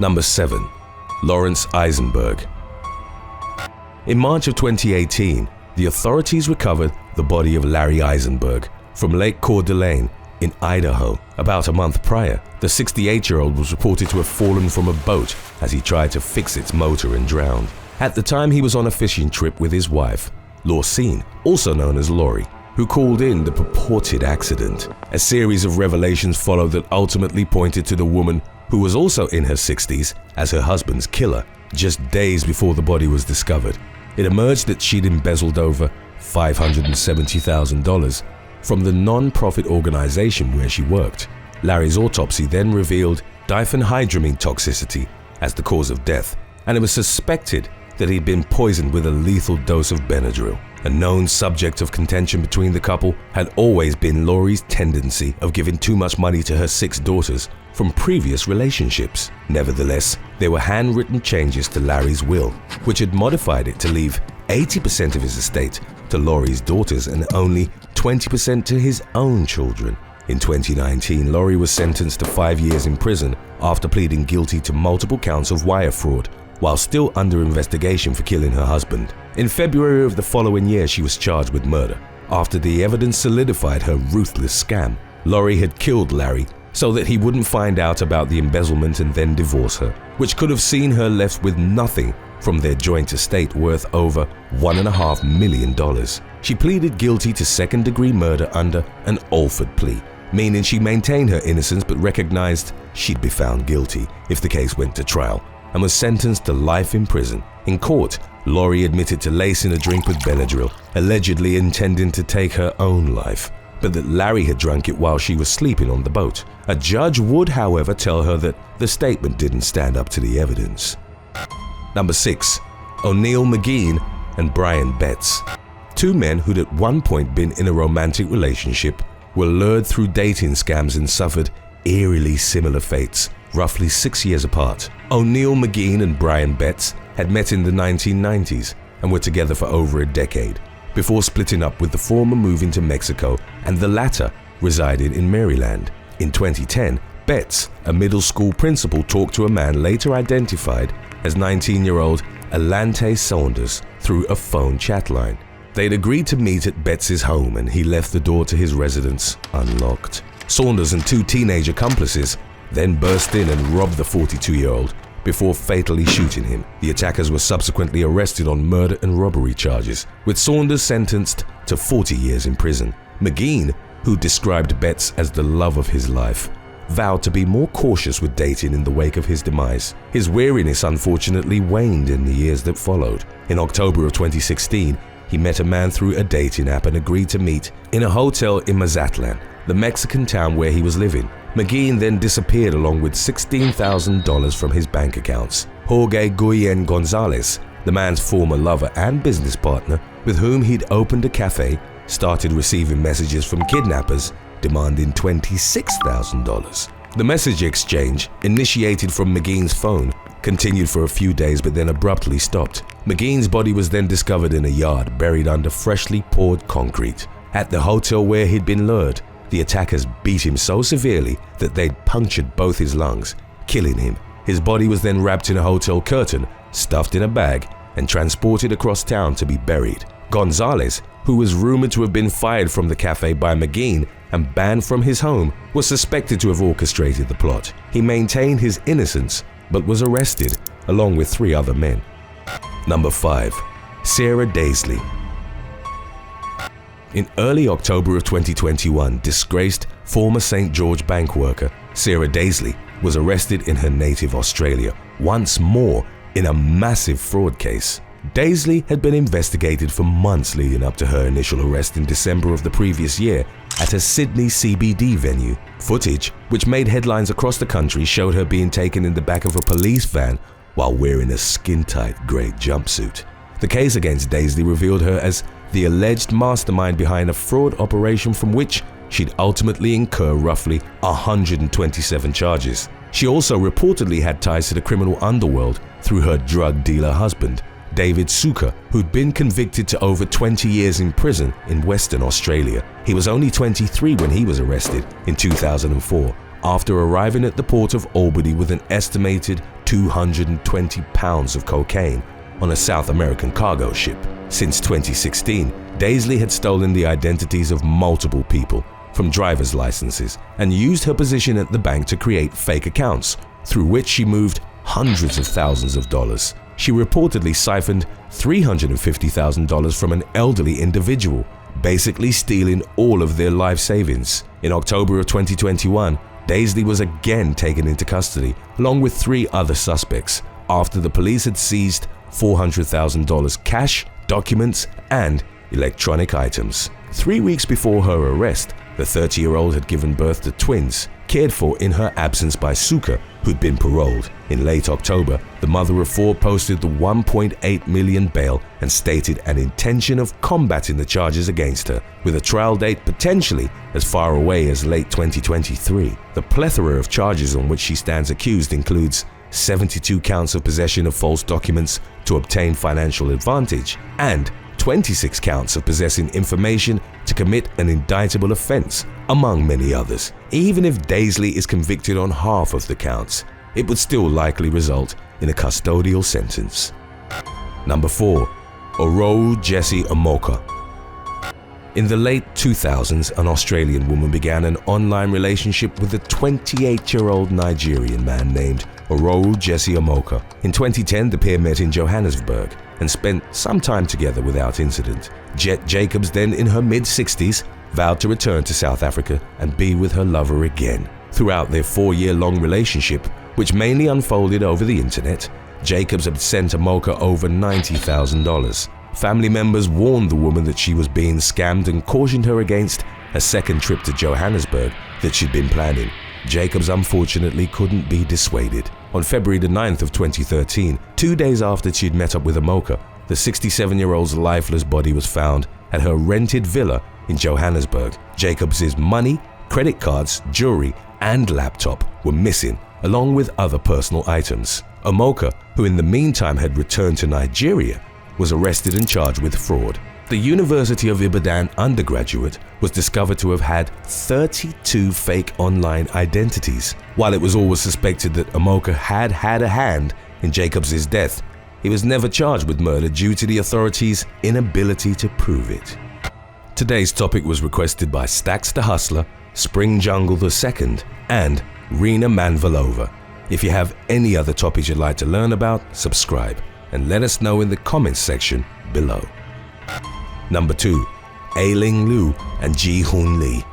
Number 7. Larryeisenberg. In March of 2018, the authorities recovered the body of Larryeisenberg from Lake Coeur d'Alene in Idaho. About a month prior, the 68-year-old was reported to have fallen from a boat as he tried to fix its motor and drowned. At the time, he was on a fishing trip with his wife, Lorcine, also known as Lori, who called in the purported accident. A series of revelations followed that ultimately pointed to the woman, who was also in her 60s, as her husband's killer. Just days before the body was discovered, it emerged that she'd embezzled over $570,000 from the non-profit organization where she worked. Larry's autopsy then revealed diphenhydramine toxicity as the cause of death, and it was suspected that he'd been poisoned with a lethal dose of Benadryl. A known subject of contention between the couple had always been Lori's tendency of giving too much money to her 6 daughters from previous relationships. Nevertheless, there were handwritten changes to Larry's will, which had modified it to leave 80% of his estate to Lori's daughters and only 20% to his own children. In 2019, Lori was sentenced to 5 years in prison after pleading guilty to multiple counts of wire fraud, while still under investigation for killing her husband. In February of the following year, she was charged with murder. After the evidence solidified her ruthless scam, Lori had killed Larry so that he wouldn't find out about the embezzlement and then divorce her, which could have seen her left with nothing from their joint estate worth over $1.5 million. She pleaded guilty to second-degree murder under an Alford plea, meaning she maintained her innocence but recognized she'd be found guilty if the case went to trial, and was sentenced to life in prison. In court, Lori admitted to lacing a drink with Benadryl, allegedly intending to take her own life, but that Larry had drunk it while she was sleeping on the boat. A judge would, however, tell her that the statement didn't stand up to the evidence. Number 6. ONeal McGee and Brian Betts. 2 men who'd at one point been in a romantic relationship were lured through dating scams and suffered eerily similar fates, roughly 6 years apart. ONeal McGee and Brian Betts had met in the 1990s and were together for over a decade, before splitting up with the former moving to Mexico and the latter resided in Maryland. In 2010, Betts, a middle school principal, talked to a man later identified as 19-year-old Alante Saunders through a phone chat line. They'd agreed to meet at Betts' home and he left the door to his residence unlocked. Saunders and 2 teenage accomplices then burst in and robbed the 42-year-old before fatally shooting him. The attackers were subsequently arrested on murder and robbery charges, with Saunders sentenced to 40 years in prison. McGee, who described Betts as the love of his life, vowed to be more cautious with dating in the wake of his demise. His wariness unfortunately waned in the years that followed. In October of 2016, he met a man through a dating app and agreed to meet in a hotel in Mazatlan, the Mexican town where he was living. McGee then disappeared along with $16,000 from his bank accounts. Jorge Guillen Gonzalez, the man's former lover and business partner with whom he'd opened a cafe, started receiving messages from kidnappers demanding $26,000. The message exchange, initiated from McGee's phone, continued for a few days but then abruptly stopped. McGee's body was then discovered in a yard buried under freshly poured concrete. At the hotel where he'd been lured, the attackers beat him so severely that they'd punctured both his lungs, killing him. His body was then wrapped in a hotel curtain, stuffed in a bag, and transported across town to be buried. Gonzalez, who was rumored to have been fired from the cafe by McGee and banned from his home, was suspected to have orchestrated the plot. He maintained his innocence, but was arrested along with 3 other men. Number 5. Sarah Daisley. In early October of 2021, disgraced former St. George bank worker Sarah Daisley was arrested in her native Australia, once more in a massive fraud case. Daisley had been investigated for months leading up to her initial arrest in December of the previous year at a Sydney CBD venue. Footage, which made headlines across the country, showed her being taken in the back of a police van while wearing a skin-tight grey jumpsuit. The case against Daisley revealed her as the alleged mastermind behind a fraud operation from which she'd ultimately incur roughly 127 charges. She also reportedly had ties to the criminal underworld through her drug dealer husband, David Suka, who'd been convicted to over 20 years in prison in Western Australia. He was only 23 when he was arrested in 2004 after arriving at the port of Albany with an estimated 220 pounds of cocaine on a South American cargo ship. Since 2016, Daisley had stolen the identities of multiple people from driver's licenses and used her position at the bank to create fake accounts through which she moved hundreds of thousands of dollars. She reportedly siphoned $350,000 from an elderly individual, basically stealing all of their life savings. In October of 2021, Daisley was again taken into custody along with 3 other suspects after the police had seized $400,000 cash, documents, and electronic items. 3 weeks before her arrest, the 30-year-old had given birth to twins, cared for in her absence by Suka, who'd been paroled. In late October, the mother of 4 posted the $1.8 million bail and stated an intention of combating the charges against her, with a trial date potentially as far away as late 2023. The plethora of charges on which she stands accused includes 72 counts of possession of false documents to obtain financial advantage and 26 counts of possessing information to commit an indictable offense, among many others. Even if Daisley is convicted on half of the counts, it would still likely result in a custodial sentence. Number 4. Old Jesse Omoka. In the late 2000s, an Australian woman began an online relationship with a 28-year-old Nigerian man named Old Jesse Omoka. In 2010, the pair met in Johannesburg and spent some time together without incident. Jet Jacobs, then in her mid-60s, vowed to return to South Africa and be with her lover again. Throughout their 4-year-long relationship, which mainly unfolded over the internet, Jacobs had sent Omoka over $90,000. Family members warned the woman that she was being scammed and cautioned her against a second trip to Johannesburg that she'd been planning. Jacobs unfortunately couldn't be dissuaded. On February the 9th of 2013, 2 days after she'd met up with Omoka, the 67-year-old's lifeless body was found at her rented villa in Johannesburg. Jacobs' money, credit cards, jewelry, and laptop were missing, along with other personal items. Omoka, who in the meantime had returned to Nigeria, was arrested and charged with fraud. The University of Ibadan undergraduate was discovered to have had 32 fake online identities. While it was always suspected that Omoka had a hand in Jacobs' death, he was never charged with murder due to the authorities' inability to prove it. Today's topic was requested by Stax the Hustler, Spring Jungle II, and Rena Manvalova. If you have any other topics you'd like to learn about, subscribe and let us know in the comments section below. Number 2. Amyling Liu and Jihoon Lee.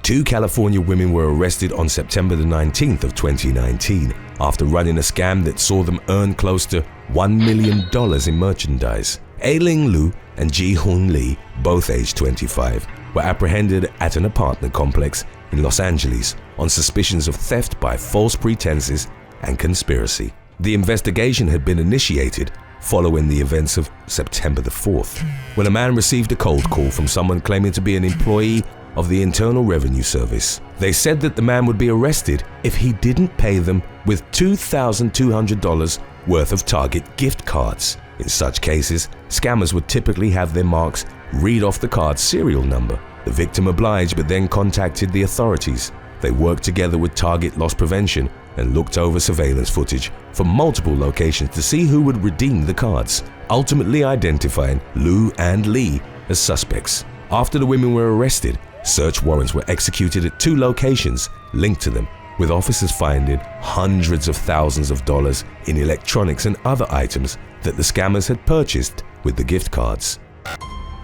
2 California women were arrested on September the 19th of 2019 after running a scam that saw them earn close to $1 million in merchandise. Amyling Liu and Jihoon Lee, both aged 25, were apprehended at an apartment complex in Los Angeles on suspicions of theft by false pretenses and conspiracy. The investigation had been initiated following the events of September the 4th, when a man received a cold call from someone claiming to be an employee of the Internal Revenue Service. They said that the man would be arrested if he didn't pay them with $2,200 worth of Target gift cards. In such cases, scammers would typically have their marks read off the card's serial number. The victim obliged but then contacted the authorities. They worked together with Target Loss Prevention and looked over surveillance footage from multiple locations to see who would redeem the cards, ultimately identifying Liu and Lee as suspects. After the women were arrested, search warrants were executed at 2 locations linked to them, with officers finding hundreds of thousands of dollars in electronics and other items that the scammers had purchased with the gift cards.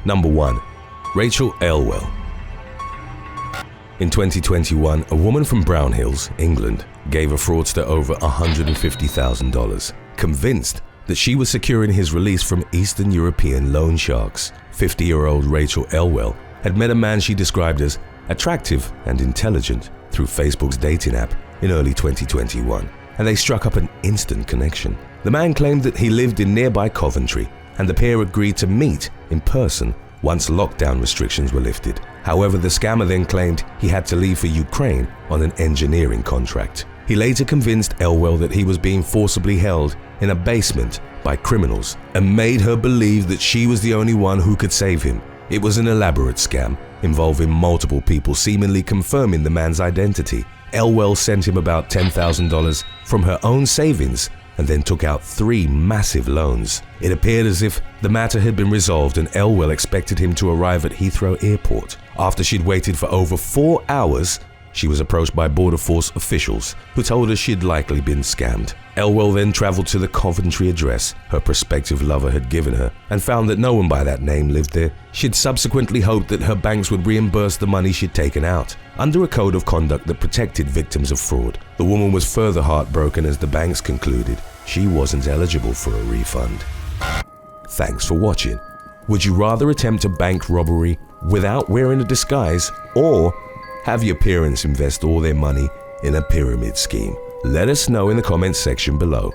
Number 1. Rachel Elwell. In 2021, a woman from Brown Hills, England, gave a fraudster over $150,000, convinced that she was securing his release from Eastern European loan sharks. 50-year-old Rachel Elwell had met a man she described as attractive and intelligent through Facebook's dating app in early 2021, and they struck up an instant connection. The man claimed that he lived in nearby Coventry, and the pair agreed to meet in person once lockdown restrictions were lifted. However, the scammer then claimed he had to leave for Ukraine on an engineering contract. He later convinced Elwell that he was being forcibly held in a basement by criminals and made her believe that she was the only one who could save him. It was an elaborate scam involving multiple people seemingly confirming the man's identity Elwell sent him about $10,000 from her own savings and then took out 3 massive loans. It appeared as if the matter had been resolved and Elwell expected him to arrive at Heathrow Airport. After she'd waited for over 4 hours, she was approached by Border Force officials who told her she'd likely been scammed. Elwell then traveled to the Coventry address her prospective lover had given her and found that no one by that name lived there. She'd subsequently hoped that her banks would reimburse the money she'd taken out under a code of conduct that protected victims of fraud. The woman was further heartbroken as the banks concluded she wasn't eligible for a refund. Thanks for watching. Would you rather attempt a bank robbery without wearing a disguise or have your parents invest all their money in a pyramid scheme? Let us know in the comments section below.